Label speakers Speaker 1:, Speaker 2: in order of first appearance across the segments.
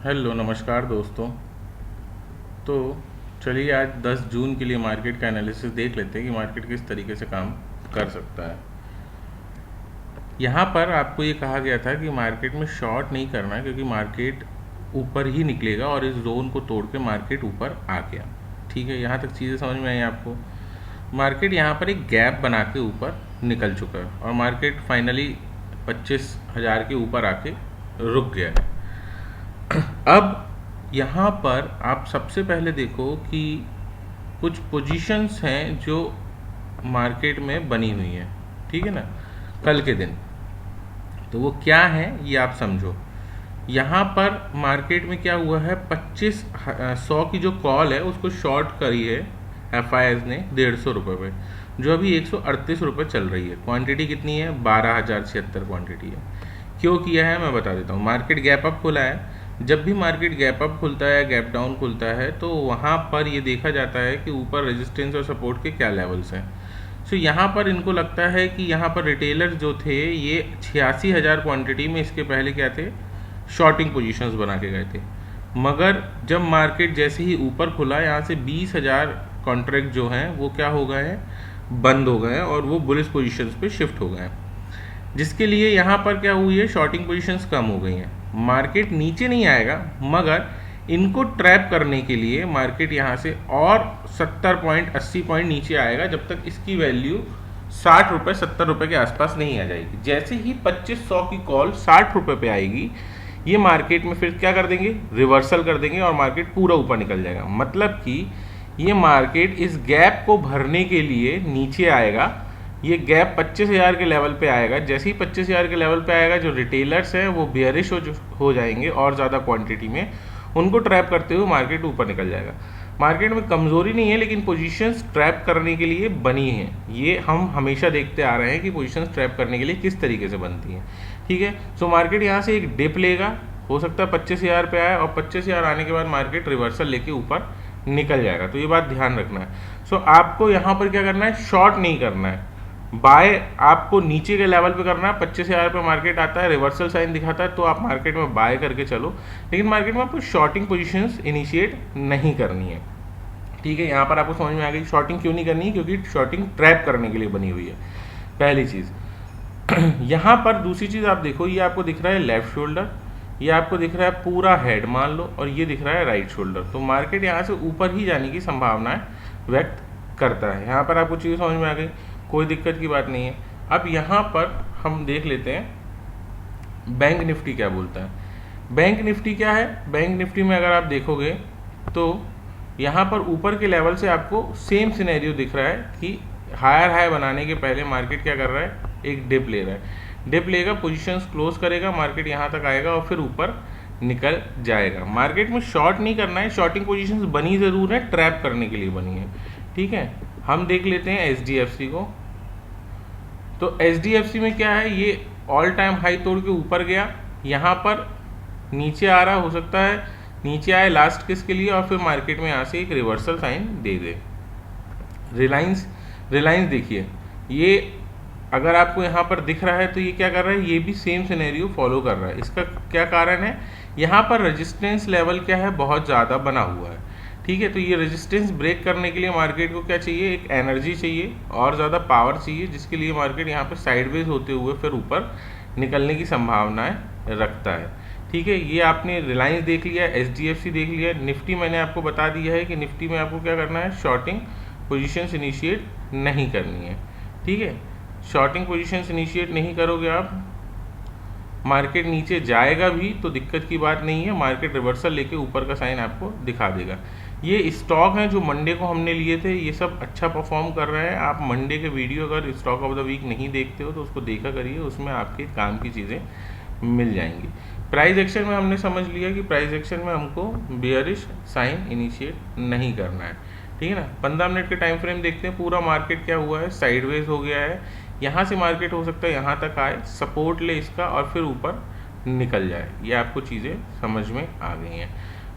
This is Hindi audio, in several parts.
Speaker 1: हेलो नमस्कार दोस्तों। तो चलिए आज 10 जून के लिए मार्केट का एनालिसिस देख लेते हैं कि मार्केट किस तरीके से काम कर सकता है। यहाँ पर आपको ये कहा गया था कि मार्केट में शॉर्ट नहीं करना है क्योंकि मार्केट ऊपर ही निकलेगा और इस जोन को तोड़ के मार्केट ऊपर आ गया। ठीक है, यहाँ तक चीज़ें समझ में आई आपको। मार्केट यहाँ पर एक गैप बना के ऊपर निकल चुका है और मार्केट फाइनली 25,000 के ऊपर आके रुक गया है। अब यहाँ पर आप सबसे पहले देखो कि कुछ पोजीशंस हैं जो मार्केट में बनी हुई हैं, ठीक है ना, कल के दिन। तो वो क्या है ये आप समझो। यहाँ पर मार्केट में क्या हुआ है, 25,100 की जो कॉल है उसको शॉर्ट करी है FIs ने 150 रुपये पे, जो अभी 138 रुपये चल रही है। क्वांटिटी कितनी है, 12,076 क्वांटिटी है। क्यों किया है मैं बता देता हूँ। मार्केट गैप अप खुला है। जब भी मार्केट गैप अप खुलता है, गैप डाउन खुलता है, तो वहाँ पर ये देखा जाता है कि ऊपर रेजिस्टेंस और सपोर्ट के क्या लेवल्स हैं। सो यहाँ पर इनको लगता है कि यहाँ पर रिटेलर्स जो थे ये 86,000 क्वांटिटी में इसके पहले क्या थे, शॉर्टिंग पोजीशंस बना के गए थे। मगर जब मार्केट जैसे ही ऊपर खुला, यहाँ से 20,000 कॉन्ट्रैक्ट जो हैं वो क्या हो गए हैं, बंद हो गए हैं और वो बुलिश पोजीशंस पे शिफ्ट हो गए हैं, जिसके लिए यहाँ पर क्या हुई है, शॉर्टिंग पोजीशंस कम हो गई हैं। मार्केट नीचे नहीं आएगा, मगर इनको ट्रैप करने के लिए मार्केट यहाँ से और 70 पॉइंट 80 पॉइंट नीचे आएगा, जब तक इसकी वैल्यू 60 रुपये 70 रुपये के आसपास नहीं आ जाएगी। जैसे ही 2500 की कॉल 60 रुपये पे आएगी, ये मार्केट में फिर क्या कर देंगे, रिवर्सल कर देंगे और मार्केट पूरा ऊपर निकल जाएगा। मतलब कि ये मार्केट इस गैप को भरने के लिए नीचे आएगा। ये गैप 25,000 के लेवल पे आएगा। जैसे ही 25,000 के लेवल पे आएगा, जो रिटेलर्स हैं वो बेयरिश हो जाएंगे और ज़्यादा क्वांटिटी में, उनको ट्रैप करते हुए मार्केट ऊपर निकल जाएगा। मार्केट में कमज़ोरी नहीं है, लेकिन पोजीशंस ट्रैप करने के लिए बनी हैं। ये हम हमेशा देखते आ रहे हैं कि पोजीशंस ट्रैप करने के लिए किस तरीके से बनती हैं। ठीक है, सो मार्केट यहाँ से एक डिप लेगा, हो सकता है 25,000 पे आए और 25,000 आने के बाद मार्केट रिवर्सल लेके ऊपर निकल जाएगा। तो ये बात ध्यान रखना है। सो आपको यहाँ पर क्या करना है, शॉर्ट नहीं करना है, बाय आपको नीचे के लेवल पे करना है। 25,000 पे मार्केट आता है, रिवर्सल साइन दिखाता है, तो आप मार्केट में बाय करके चलो। लेकिन मार्केट में आपको शॉर्टिंग पोजीशंस इनिशिएट नहीं करनी है। ठीक है, यहाँ पर आपको समझ में आ गई शॉर्टिंग क्यों नहीं करनी है, क्योंकि शॉर्टिंग ट्रैप करने के लिए बनी हुई है, पहली चीज़। यहाँ पर दूसरी चीज़ आप देखो, ये आपको दिख रहा है लेफ्ट शोल्डर, ये आपको दिख रहा है पूरा हेड मान लो, और ये दिख रहा है राइट शोल्डर। तो मार्केट यहाँ से ऊपर ही जाने की संभावनाएं व्यक्त करता है। यहाँ पर आपको चीज़ समझ में आ गई, कोई दिक्कत की बात नहीं है। अब यहाँ पर हम देख लेते हैं बैंक निफ्टी क्या बोलता है। बैंक निफ्टी क्या है, बैंक निफ्टी में अगर आप देखोगे तो यहाँ पर ऊपर के लेवल से आपको सेम सिनेरियो दिख रहा है कि हायर हाई बनाने के पहले मार्केट क्या कर रहा है, एक डिप ले रहा है। डिप लेगा, पोजीशंस क्लोज करेगा, मार्केट यहाँ तक आएगा और फिर ऊपर निकल जाएगा। मार्केट में शॉर्ट नहीं करना है, शॉर्टिंग पोजीशंस बनी ज़रूर है, ट्रैप करने के लिए बनी है। ठीक है, हम देख लेते हैं SDFC को। तो SDFC में क्या है, ये ऑल टाइम हाई तोड़ के ऊपर गया, यहाँ पर नीचे आ रहा, हो सकता है नीचे आए लास्ट किस के लिए, और फिर मार्केट में यहाँ से एक रिवर्सल साइन दे दे। रिलायंस देखिए, ये अगर आपको यहाँ पर दिख रहा है तो ये क्या कर रहा है, ये भी सेम सिनेरियो फॉलो कर रहा है। इसका क्या कारण है, यहाँ पर रेजिस्टेंस लेवल क्या है, बहुत ज़्यादा बना हुआ है। ठीक है, तो ये रेजिस्टेंस ब्रेक करने के लिए मार्केट को क्या चाहिए, एक एनर्जी चाहिए और ज़्यादा पावर चाहिए, जिसके लिए मार्केट यहाँ पर साइडवेज होते हुए फिर ऊपर निकलने की संभावनाएं रखता है। ठीक है, ये आपने रिलायंस देख लिया, SDFC देख लिया। निफ्टी मैंने आपको बता दिया है कि निफ्टी में आपको क्या करना है, शॉर्टिंग पोजीशंस इनिशिएट नहीं करनी है। ठीक है, शॉर्टिंग पोजीशंस इनिशिएट नहीं करोगे आप, मार्केट नीचे जाएगा भी तो दिक्कत की बात नहीं है, मार्केट रिवर्सल लेके ऊपर का साइन आपको दिखा देगा। ये स्टॉक हैं जो मंडे को हमने लिए थे, ये सब अच्छा परफॉर्म कर रहे हैं। आप मंडे के वीडियो अगर स्टॉक ऑफ द वीक नहीं देखते हो तो उसको देखा करिए, उसमें आपके काम की चीज़ें मिल जाएंगी। प्राइस एक्शन में हमने समझ लिया कि प्राइस एक्शन में हमको बेयरिश साइन इनिशिएट नहीं करना है। ठीक है ना, 15 मिनट के टाइम फ्रेम देखते हैं। पूरा मार्केट क्या हुआ है, साइडवेज हो गया है। यहाँ से मार्केट हो सकता है यहाँ तक आए, सपोर्ट ले इसका और फिर ऊपर निकल जाए। ये आपको चीज़ें समझ में आ गई हैं।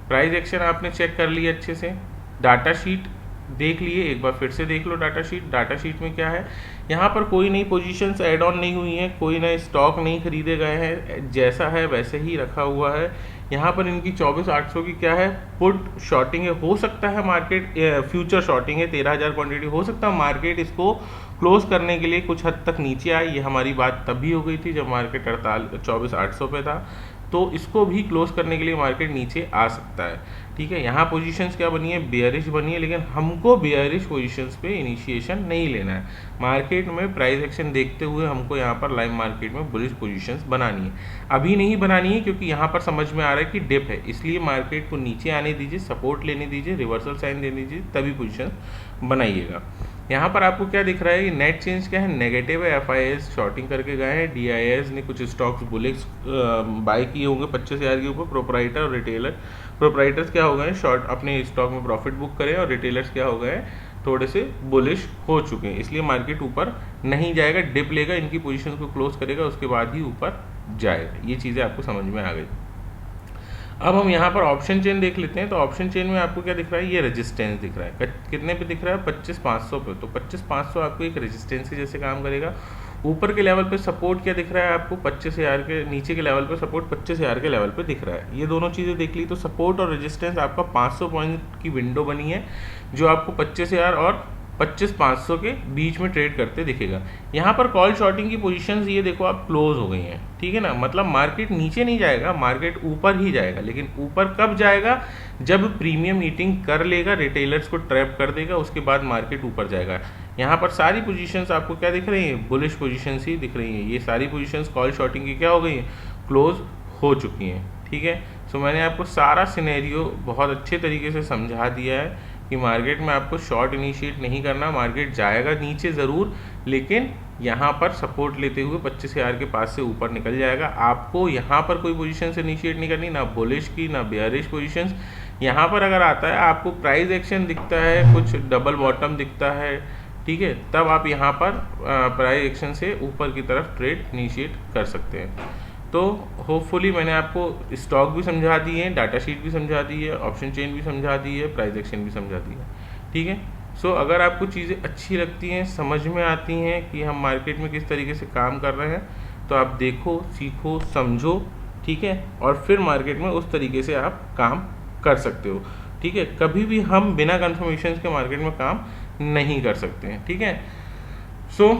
Speaker 1: प्राइस एक्शन आपने चेक कर लिया अच्छे से, डाटा शीट देख लिए, एक बार फिर से देख लो डाटा शीट। डाटा शीट में क्या है, यहाँ पर कोई नई पोजीशंस ऐड ऑन नहीं हुई हैं, कोई नए स्टॉक नहीं खरीदे गए हैं, जैसा है वैसे ही रखा हुआ है। यहाँ पर इनकी 24,800 की क्या है, पुट शॉर्टिंग है। हो सकता है मार्केट फ्यूचर शॉर्टिंग है, 13,000 क्वांटिटी, हो सकता है मार्केट इसको क्लोज करने के लिए कुछ हद तक नीचे आए। ये हमारी बात तभी हो गई थी जब मार्केट 24,800 पे था, तो इसको भी क्लोज करने के लिए मार्केट नीचे आ सकता है। ठीक है, यहाँ पोजीशंस क्या बनी है, बेयरिश बनी है, लेकिन हमको बेयरिश पोजीशंस पे इनिशिएशन नहीं लेना है। मार्केट में प्राइस एक्शन देखते हुए हमको यहाँ पर लाइव मार्केट में बुलिश पोजीशंस बनानी है। अभी नहीं बनानी है क्योंकि यहाँ पर समझ में आ रहा है कि डिप है, इसलिए मार्केट को नीचे आने दीजिए, सपोर्ट लेने दीजिए, रिवर्सल साइन देने दीजिए, तभी पोजीशन बनाइएगा। यहाँ पर आपको क्या दिख रहा है, नेट चेंज क्या है, नेगेटिव है। FIS शॉर्टिंग करके गए हैं, DIS ने कुछ स्टॉक्स बुलिश बाय किए होंगे 25,000 के ऊपर। प्रोपराइटर और रिटेलर, प्रोपराइटर्स क्या हो गए हैं, शॉर्ट अपने स्टॉक में प्रॉफिट बुक करें, और रिटेलर्स क्या हो गए हैं, थोड़े से बुलिश हो चुके हैं, इसलिए मार्केट ऊपर नहीं जाएगा, डिप लेगा, इनकी पोजीशन को क्लोज करेगा, उसके बाद ही ऊपर जाएगा। ये चीज़ें आपको समझ में आ गई। अब हम यहाँ पर ऑप्शन चेन देख लेते हैं। तो ऑप्शन चेन में आपको क्या दिख रहा है, ये रेजिस्टेंस दिख रहा है, कितने पे दिख रहा है, 25,500 पे। तो 25,500 आपको एक रेजिस्टेंस के जैसे काम करेगा। ऊपर के लेवल पे सपोर्ट क्या दिख रहा है आपको, 25,000 के। नीचे के लेवल पे सपोर्ट 25,000 के लेवल पे दिख रहा है। ये दोनों चीज़ें देख ली। तो सपोर्ट और रेजिस्टेंस आपका 500 पॉइंट की विंडो बनी है, जो आपको 25,000 और 25,500 के बीच में ट्रेड करते दिखेगा। यहाँ पर कॉल शॉर्टिंग की पोजीशंस ये देखो आप क्लोज हो गई हैं, ठीक है ना। मतलब मार्केट नीचे नहीं जाएगा, मार्केट ऊपर ही जाएगा। लेकिन ऊपर कब जाएगा, जब प्रीमियम ईटिंग कर लेगा, रिटेलर्स को ट्रैप कर देगा, उसके बाद मार्केट ऊपर जाएगा। यहाँ पर सारी पोजीशंस आपको क्या दिख रही हैं, बुलिश पोजीशंस ही दिख रही हैं। ये सारी पोजीशंस कॉल शॉर्टिंग की क्या हो गई हैं, क्लोज हो चुकी हैं। ठीक है, सो मैंने आपको सारा सिनेरियो बहुत अच्छे तरीके से समझा दिया है कि मार्केट में आपको शॉर्ट इनिशिएट नहीं करना। मार्केट जाएगा नीचे ज़रूर, लेकिन यहाँ पर सपोर्ट लेते हुए 25,000 के पास से ऊपर निकल जाएगा। आपको यहाँ पर कोई पोजीशन से इनिशिएट नहीं करनी, ना बुलिश की ना बेयरिश पोजीशंस। यहाँ पर अगर आता है आपको प्राइस एक्शन दिखता है, कुछ डबल बॉटम दिखता है, ठीक है, तब आप यहाँ पर प्राइस एक्शन से ऊपर की तरफ ट्रेड इनिशिएट कर सकते हैं। तो होपफुली मैंने आपको स्टॉक भी समझा दी है, डाटा शीट भी समझा दी है, ऑप्शन चेन भी समझा दी है, प्राइस एक्शन भी समझा दी है। ठीक है, सो अगर आपको चीज़ें अच्छी लगती हैं, समझ में आती हैं कि हम मार्केट में किस तरीके से काम कर रहे हैं, तो आप देखो, सीखो, समझो, ठीक है, और फिर मार्केट में उस तरीके से आप काम कर सकते हो। ठीक है, कभी भी हम बिना कंफर्मेशन के मार्केट में काम नहीं कर सकते हैं। ठीक है, सो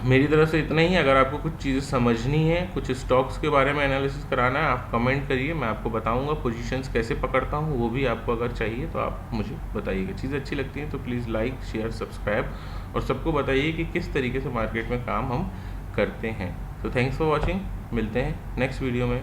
Speaker 1: मेरी तरफ से इतना ही। अगर आपको कुछ चीज़ें समझनी है, कुछ स्टॉक्स के बारे में एनालिसिस कराना है, आप कमेंट करिए, मैं आपको बताऊंगा पोजीशंस कैसे पकड़ता हूँ, वो भी आपको अगर चाहिए तो आप मुझे बताइएगा। चीज़ें अच्छी लगती हैं तो प्लीज़ लाइक, शेयर, सब्सक्राइब, और सबको बताइए कि किस तरीके से मार्केट में काम हम करते हैं। तो थैंक्स फॉर वॉचिंग, मिलते हैं नेक्स्ट वीडियो में।